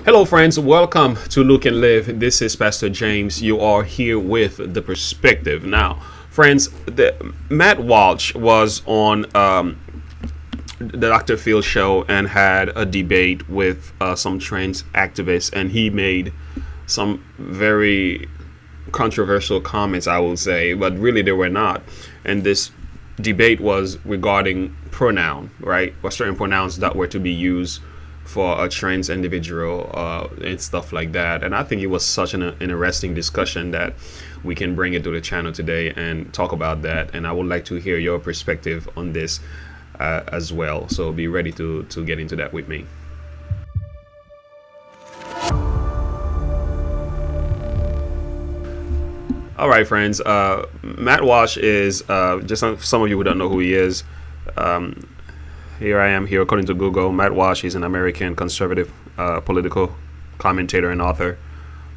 Hello, friends. Welcome to Look and Live. This is Pastor James. You are here with the perspective. Now, friends, Matt Walsh was on the Dr. Phil show and had a debate with some trans activists, and he made some very controversial comments, I will say, but really they were not. And this debate was regarding pronoun, right? Or certain pronouns that were to be used for a trans individual and stuff like that. And I think it was such an interesting discussion that we can bring it to the channel today and talk about that. And I would like to hear your perspective on this as well. So be ready to get into that with me. All right, friends. Matt Walsh is, just some of you who don't know who he is, here I am here according to Google. Matt Walsh is an American conservative political commentator and author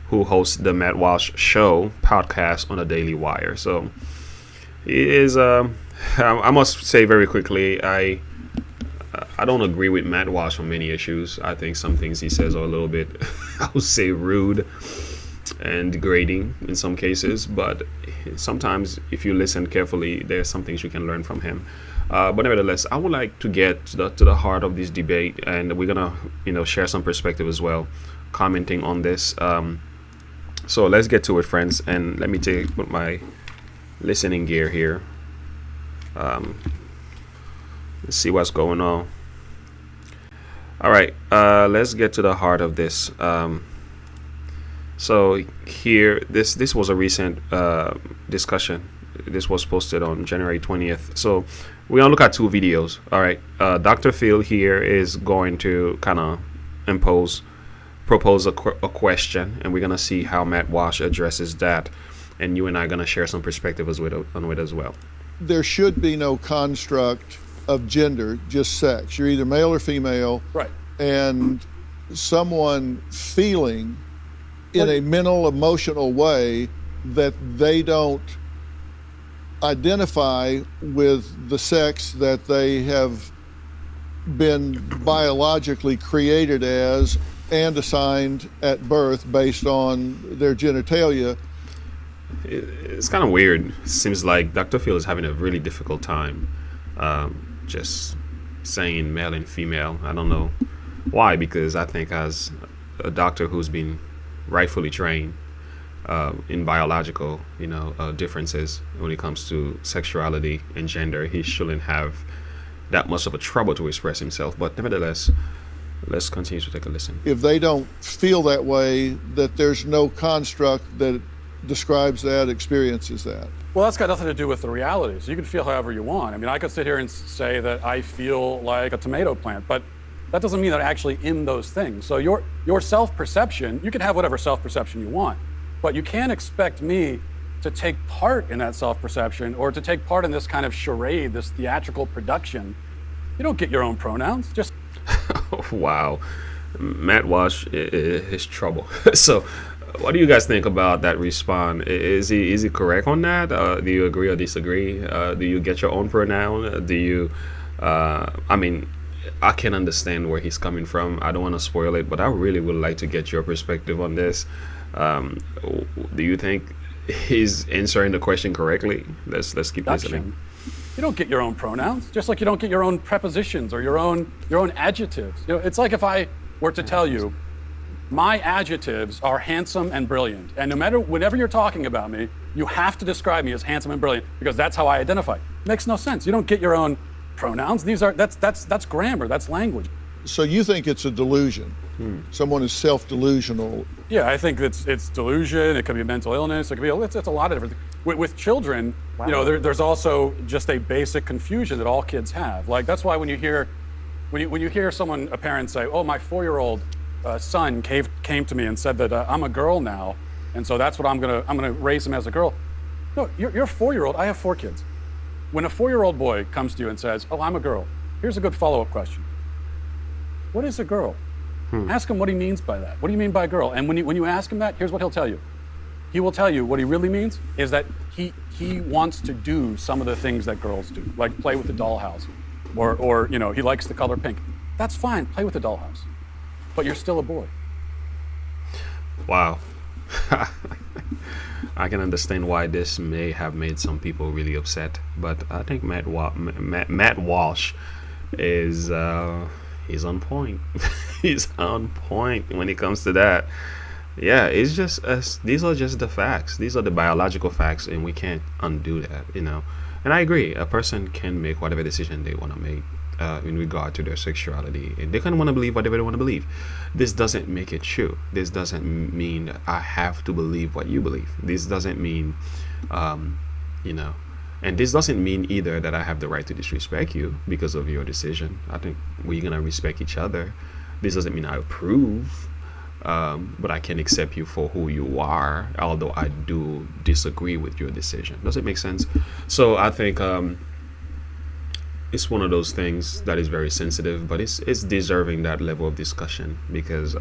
who hosts the Matt Walsh Show podcast on the Daily Wire. So he is, I must say very quickly, I don't agree with Matt Walsh on many issues. I think some things he says are a little bit, I would say, rude and degrading in some cases. But sometimes if you listen carefully, there's some things you can learn from him. But nevertheless, I would like to get to the heart of this debate, and we're gonna, share some perspective as well, commenting on this. So let's get to it, friends, and let me put my listening gear here. Let's see what's going on. All right, let's get to the heart of this. So here, this was a recent discussion. This was posted on January 20th. So we're going to look at two videos. All right. Dr. Phil here is going to kind of propose a question, and we're going to see how Matt Walsh addresses that. And you and I are going to share some perspective on it as well. There should be no construct of gender, just sex. You're either male or female. Right. And someone feeling in a mental, emotional way that they don't identify with the sex that they have been biologically created as and assigned at birth based on their genitalia. It's kind of weird. It seems like Dr. Phil is having a really difficult time just saying male and female. I don't know why, because I think as a doctor who's been rightfully trained in biological, differences when it comes to sexuality and gender, he shouldn't have that much of a trouble to express himself. But nevertheless, let's continue to take a listen. If they don't feel that way, that there's no construct that describes that, experiences that. Well, that's got nothing to do with the realities. You can feel however you want. I mean, I could sit here and say that I feel like a tomato plant, but that doesn't mean that I'm actually in those things. So your self-perception, you can have whatever self-perception you want, but you can't expect me to take part in that self-perception or to take part in this kind of charade, this theatrical production. You don't get your own pronouns. Just Wow. Matt Walsh is trouble. So what do you guys think about that response? Is he correct on that? Do you agree or disagree? Do you get your own pronoun? Do you, I can understand where he's coming from. I don't want to spoil it, but I really would like to get your perspective on this. Do you think he's answering the question correctly? Let's keep listening. You don't get your own pronouns, just like you don't get your own prepositions or your own adjectives. It's like if I were to tell you, my adjectives are handsome and brilliant, and whenever you're talking about me, you have to describe me as handsome and brilliant because that's how I identify. It makes no sense. You don't get your own pronouns. That's grammar. That's language. So you think it's a delusion? Someone is self-delusional. Yeah, I think it's delusion. It could be mental illness. It could be it's a lot of different things. With children, wow. There's also just a basic confusion that all kids have. Like that's why when you hear a parent say, "Oh, my 4-year-old son came to me and said that I'm a girl now, and so that's what I'm gonna raise him as a girl." No, you're a 4-year-old. I have 4 kids. When a 4-year-old boy comes to you and says, "Oh, I'm a girl," here's a good follow-up question. What is a girl? Ask him what he means by that. What do you mean by girl? And when you ask him that, here's what he'll tell you. He will tell you what he really means is that he wants to do some of the things that girls do, like play with the dollhouse, or he likes the color pink. That's fine, play with the dollhouse, but you're still a boy. Wow. I can understand why this may have made some people really upset, but I think Matt Walsh is he's on point. He's on point when it comes to that. Yeah, it's just these are just the facts. These are the biological facts, and we can't undo that. And I agree. A person can make whatever decision they want to make in regard to their sexuality, and they can want to believe whatever they want to believe. This doesn't make it true. This doesn't mean that I have to believe what you believe. This doesn't mean, um, you know, and this doesn't mean either that I have the right to disrespect you because of your decision. I think we're gonna respect each other. This doesn't mean I approve, but I can accept you for who you are, although I do disagree with your decision. Does it make sense? So I think it's one of those things that is very sensitive, but it's deserving that level of discussion because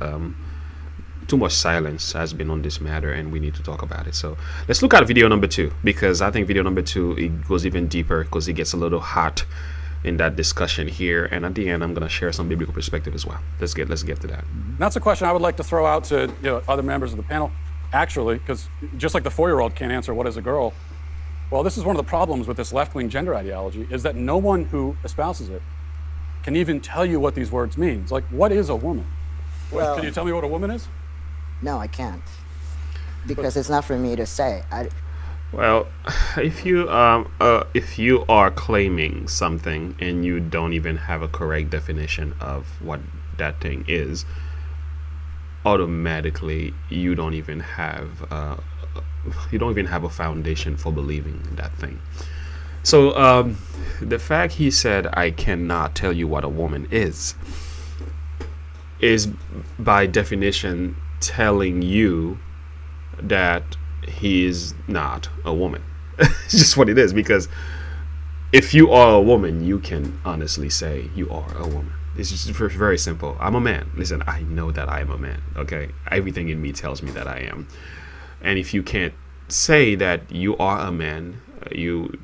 too much silence has been on this matter, and we need to talk about it. So let's look at video number 2, because I think video number 2, it goes even deeper because it gets a little hot in that discussion here, and at the end I'm going to share some biblical perspective as well. Let's get to that. That's a question I would like to throw out to other members of the panel, actually, because just like the 4-year-old can't answer what is a girl. Well, this is one of the problems with this left-wing gender ideology, is that no one who espouses it can even tell you what these words mean. Like, what is a woman? Well, can you tell me what a woman is? No, I can't. Because it's not for me to say. Well, if you are claiming something and you don't even have a correct definition of what that thing is, automatically you don't even have a foundation for believing that thing. So the fact he said I cannot tell you what a woman is by definition telling you that he is not a woman. It's just what it is, because if you are a woman, you can honestly say you are a woman. It's just very simple. I'm a man. Listen, I know that I am a man. Okay, everything in me tells me that I am. And if you can't say that you are a man, you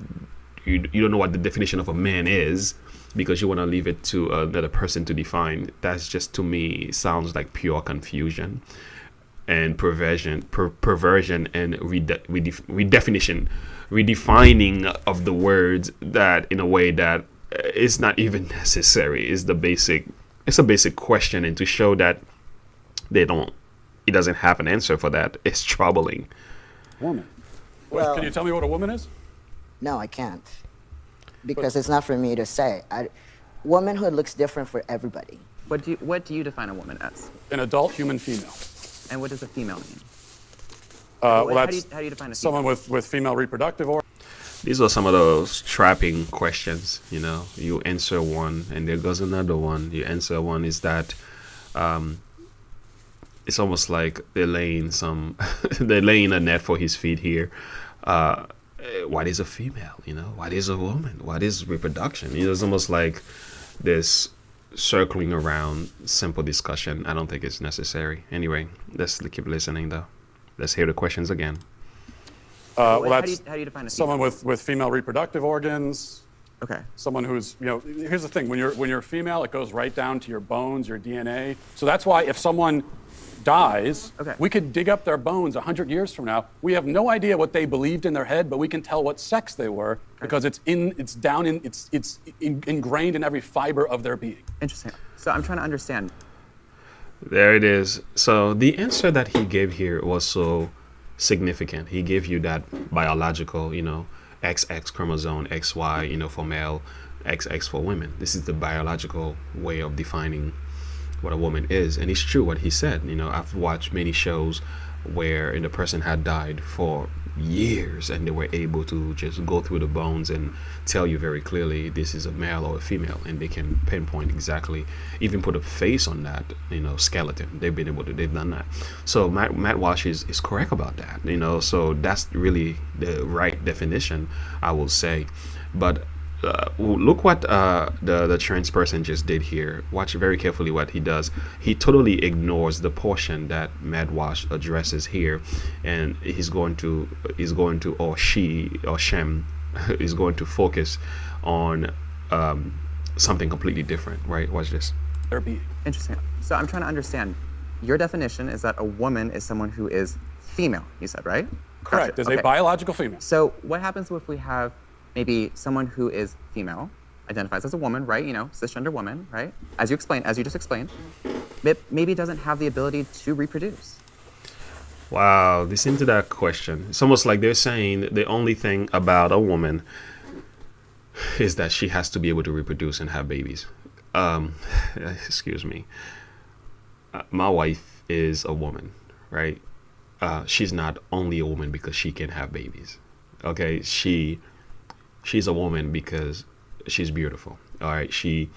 don't know what the definition of a man is because you want to leave it to another person to define. That's just, to me, sounds like pure confusion and perversion and redefining of the words that in a way that is not even necessary. It's a basic question, and to show that it doesn't have an answer for that is troubling. Woman. Well, can you tell me what a woman is? No, I can't. Because it's not for me to say. Womanhood looks different for everybody. What do you define a woman as? An adult human female. And what does a female mean? Well, how that's do you define a female? someone with female reproductive organs. These are some of those trapping questions. You answer one and there goes another one. You answer one, is that it's almost like they're laying a net for his feet here. What is a female? What is a woman? What is reproduction? It's almost like this circling around simple discussion. I don't think it's necessary. Anyway, let's keep listening though. Let's hear the questions again. Well, how that's do you define a female? someone with female reproductive organs. Okay. Someone who's, here's the thing, when you're female, it goes right down to your bones, your DNA. So that's why if someone dies, Okay. we could dig up their bones 100 years from now. We have no idea what they believed in their head, but we can tell what sex they were because it's ingrained in every fiber of their being. Interesting. So I'm trying to understand. There it is. So the answer that he gave here was so significant. He gave you that biological, XX chromosome, XY, for male, XX for women. This is the biological way of defining what a woman is. And it's true what he said. I've watched many shows where the person had died for years and they were able to just go through the bones and tell you very clearly this is a male or a female, and they can pinpoint exactly, even put a face on that skeleton. They've done that. So Matt Walsh is correct about that. So that's really the right definition, I will say. But look what the trans person just did here. Watch very carefully what he does. He totally ignores the portion that Matt Walsh addresses here, and he's going to or she or Shem is going to focus on something completely different. Right? Watch this. Their being. Interesting. So I'm trying to understand. Your definition is that a woman is someone who is female, you said, right? Correct, Gotcha. is a biological female. So what happens if we have maybe someone who is female, identifies as a woman, right? You know, cisgender woman, right? As you just explained, maybe doesn't have the ability to reproduce. Wow, listen to that question. It's almost like they're saying the only thing about a woman is that she has to be able to reproduce and have babies. Excuse me. My wife is a woman, right? She's not only a woman because she can have babies. Okay, she's a woman because she's beautiful. All right, she's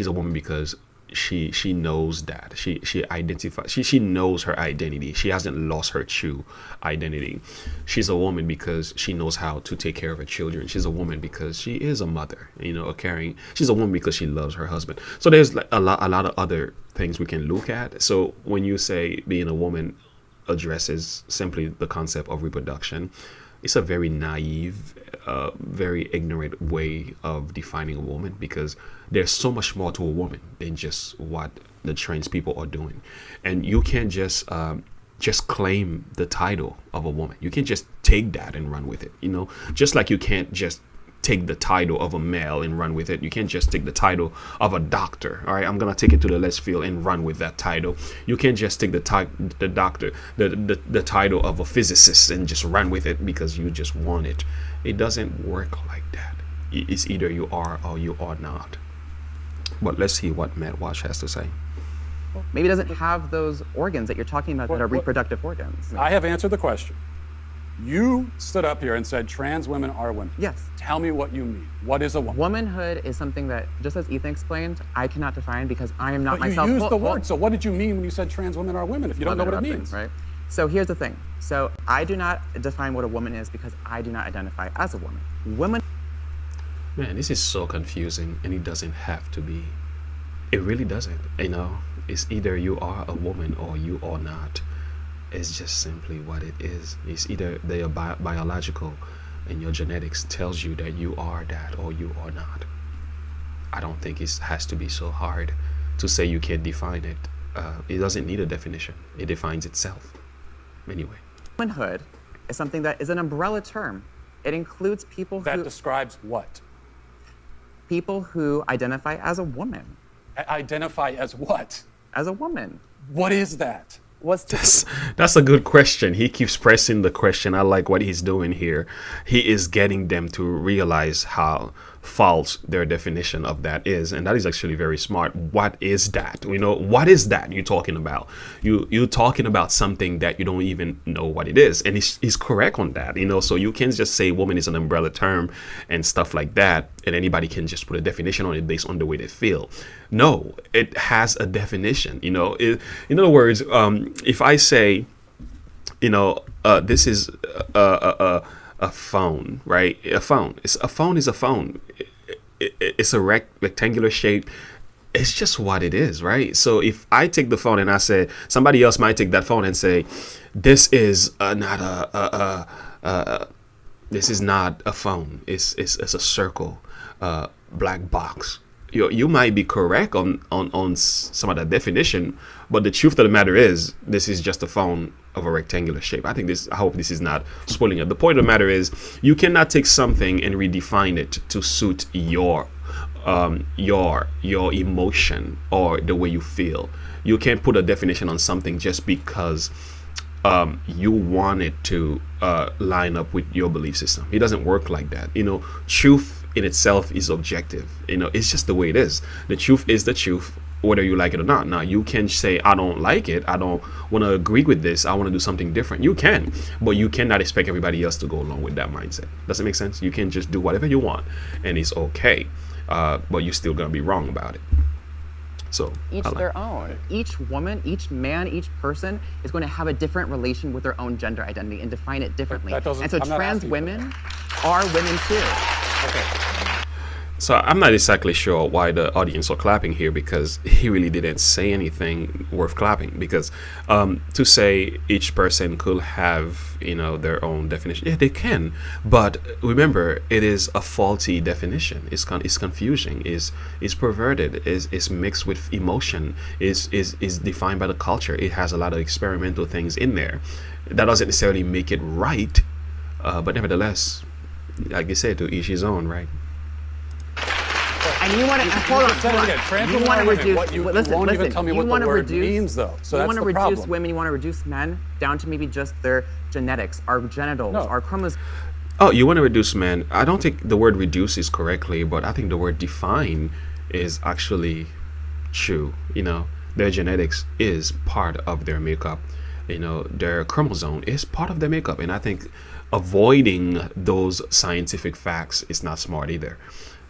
a woman because she knows that she identifies, she knows her identity. She hasn't lost her true identity. She's a woman because she knows how to take care of her children. She's a woman because she is a mother, you know, a caring. She's a woman because she loves her husband. So there's like a lot of other things we can look at. So when you say being a woman addresses simply the concept of reproduction, it's a very naive, very ignorant way of defining a woman, because there's so much more to a woman than just what the trans people are doing. And you can't just claim the title of a woman. You can't just take that and run with it, you know, just like you can't just take the title of a male and run with it. You can't just take the title of a doctor. All right, I'm gonna take it to the left field and run with that title. You can't just take the title of a physicist and just run with it because you just want it. It doesn't work like that. It's either you are or you are not. But let's see what Matt Walsh has to say. Maybe it doesn't have those organs that you're talking about that are reproductive organs. I have answered the question. You stood up here and said trans women are women. Yes. Tell me what you mean. What is a woman? Womanhood is something that, just as Ethan explained, I cannot define because I am not But myself. you used the word. So what did you mean when you said trans women are women if you don't know what it means? Right. So here's the thing. So I do not define what a woman is because I do not identify as a woman. Women. Man, this is so confusing, and it doesn't have to be. It really doesn't. You know, it's either you are a woman or you are not. It's just simply what it is. It's either they are biological and your genetics tells you that you are that or you are not. I don't think it has to be so hard to say you can't define it. It doesn't need a definition. It defines itself. Anyway. Womanhood is something that is an umbrella term. It includes people That who describes what? people who identify as a woman. Identify as what? As a woman. What is that? That's a good question. He keeps pressing the question. I like what he's doing here. He is getting them to realize how false their definition of that is, and that is actually very smart. What is that? You know, what is that you're talking about? You're talking about something that you don't even know what it is, and he's correct on that. You know, so you can't just say woman is an umbrella term and stuff like that, and anybody can just put a definition on it based on the way they feel. No, it has a definition. You know, in other words, if I say, you know, this is a phone, right? A phone is a phone. It's a rectangular shape. It's just what it is, right? So if I take the phone and I say, somebody else might take that phone and say, this is not this is not a phone. It's a circle, black box. You might be correct on some of that definition, but the truth of the matter is, this is just a phone of a rectangular shape. I hope this is not spoiling it. The point of the matter is, you cannot take something and redefine it to suit your emotion or the way you feel. You can't put a definition on something just because you want it to line up with your belief system. It doesn't work like that. You know, truth in itself is objective. You know, it's just the way it is. The truth is the truth, whether you like it or not. Now, you can say, I don't like it. I don't want to agree with this. I want to do something different. You can, but you cannot expect everybody else to go along with that mindset. Does it make sense? You can just do whatever you want, and it's okay. But you're still going to be wrong about it. So each their own. Each woman, each man, each person is going to have a different relation with their own gender identity and define it differently. And so trans women are women too. Okay. So I'm not exactly sure why the audience are clapping here, because he really didn't say anything worth clapping. Because to say each person could have, their own definition, yeah, they can. But remember, it is a faulty definition. It's confusing. Is perverted. Is mixed with emotion. Is defined by the culture. It has a lot of experimental things in there. That doesn't necessarily make it right, but nevertheless, like you said, to each his own, right? And you want to hold on. You want to reduce. Listen, won't even listen. tell me You what want the to word reduce. means, though. So you that's want to the reduce problem. women. You want to reduce men down to maybe just their genetics, our genitals, No. our chromosomes. Oh, you want to reduce men? I don't think the word reduce is correctly, but I think the word define is actually true. Their genetics is part of their makeup. Their chromosome is part of their makeup, and I think avoiding those scientific facts is not smart either.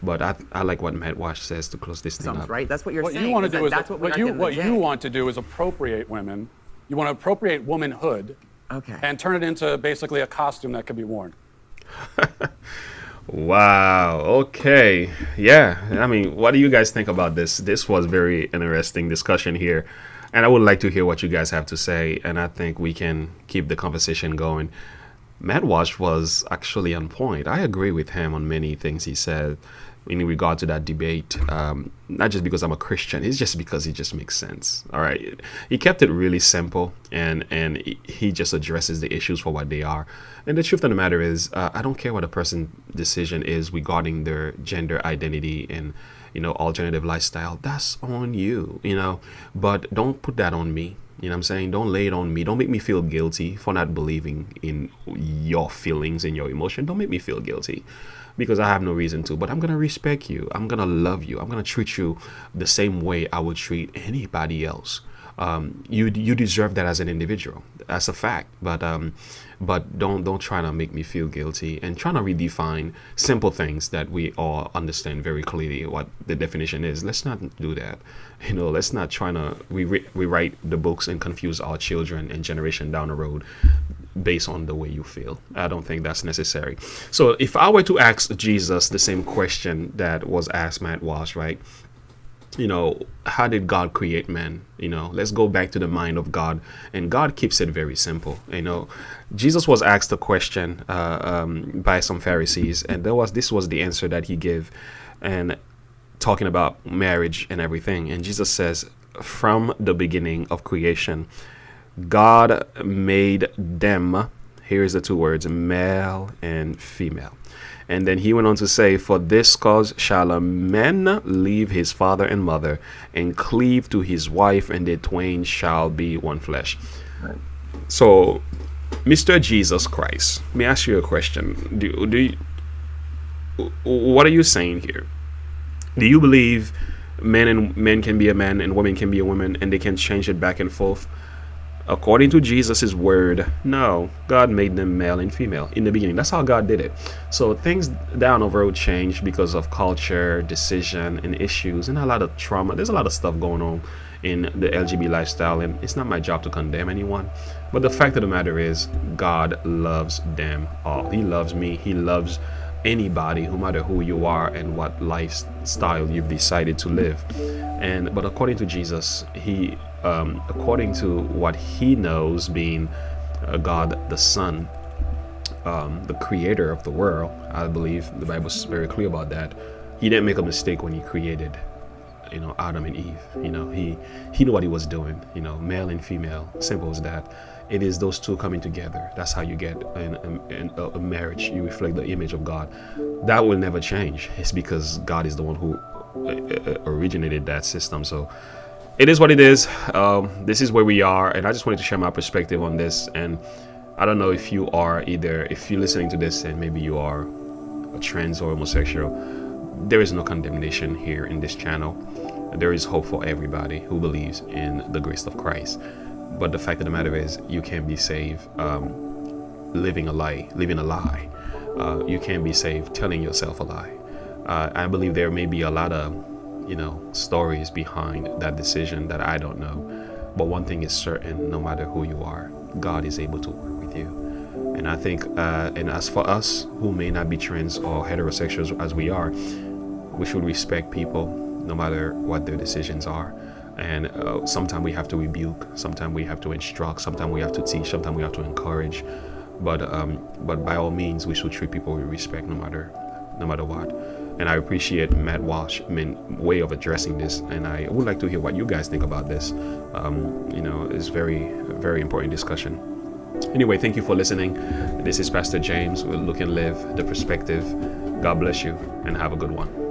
But I like what Matt Walsh says to close this thing up. Right? That's what you're What saying. you want to do is that's what we what are you at the end of what the you day. want to do is appropriate women. You want to appropriate womanhood Okay. and turn it into basically a costume that can be worn. Wow. Okay. Yeah. I mean, what do you guys think about this? This was very interesting discussion here, and I would like to hear what you guys have to say. And I think we can keep the conversation going. Matt Walsh was actually on point. I agree with him on many things he said in regard to that debate. Not just because I'm a Christian, it's just because it just makes sense. All right, he kept it really simple, and he just addresses the issues for what they are. And the truth of the matter is, I don't care what a person's decision is regarding their gender identity and alternative lifestyle. That's on you, but don't put that on me. You know what I'm saying? Don't lay it on me. Don't make me feel guilty for not believing in your feelings and your emotion. Don't make me feel guilty because I have no reason to. But I'm going to respect you. I'm going to love you. I'm going to treat you the same way I would treat anybody else. You deserve that as an individual. That's a fact. But don't try to make me feel guilty and try to redefine simple things that we all understand very clearly what the definition is. Let's not do that. Let's not try to rewrite the books and confuse our children and generation down the road based on the way you feel. I don't think that's necessary. So if I were to ask Jesus the same question that was asked Matt Walsh, right? How did God create man? Let's go back to the mind of God, and God keeps it very simple. Jesus was asked a question by some Pharisees, and this was the answer that he gave, and talking about marriage and everything. And Jesus says, from the beginning of creation, God made them, here's the two words, male and female. And then he went on to say, for this cause shall a man leave his father and mother and cleave to his wife, and they twain shall be one flesh. Right. So, Mr. Jesus Christ, let me ask you a question. What are you saying here? Do you believe men can be a man and women can be a woman, and they can change it back and forth? According to Jesus' word, no. God made them male and female in the beginning. That's how God did it. So things down the road change because of culture, decision, and issues, and a lot of trauma. There's a lot of stuff going on in the LGBT lifestyle, and it's not my job to condemn anyone. But the fact of the matter is, God loves them all. He loves me. He loves anybody, no matter who you are and what lifestyle you've decided to live. But according to Jesus, he according to what he knows, being God the Son, the creator of the world, I believe the Bible's very clear about that. He didn't make a mistake when he created Adam and Eve. He knew what he was doing. Male and female, simple as that. It is those two coming together. That's how you get a marriage. You reflect the image of God. That will never change. It's because God is the one who originated that system. So it is what it is. This is where we are, and I just wanted to share my perspective on this. And I don't know if you are if you're listening to this and maybe you are a trans or homosexual, there is no condemnation here in this channel. There is hope for everybody who believes in the grace of Christ. But the fact of the matter is, you can't be saved living a lie. You can't be saved telling yourself a lie. I believe there may be a lot of stories behind that decision that I don't know. But one thing is certain: no matter who you are, God is able to work with you. And I think, and as for us who may not be trans or heterosexuals as we are, we should respect people no matter what their decisions are. And sometimes we have to rebuke, sometimes we have to instruct, sometimes we have to teach, sometimes we have to encourage. But by all means, we should treat people with respect no matter what. And I appreciate Matt Walsh way of addressing this, and I would like to hear what you guys think about this. It's very, very important discussion. Anyway, thank you for listening. This is Pastor James with Look and Live, The Perspective. God bless you and have a good one.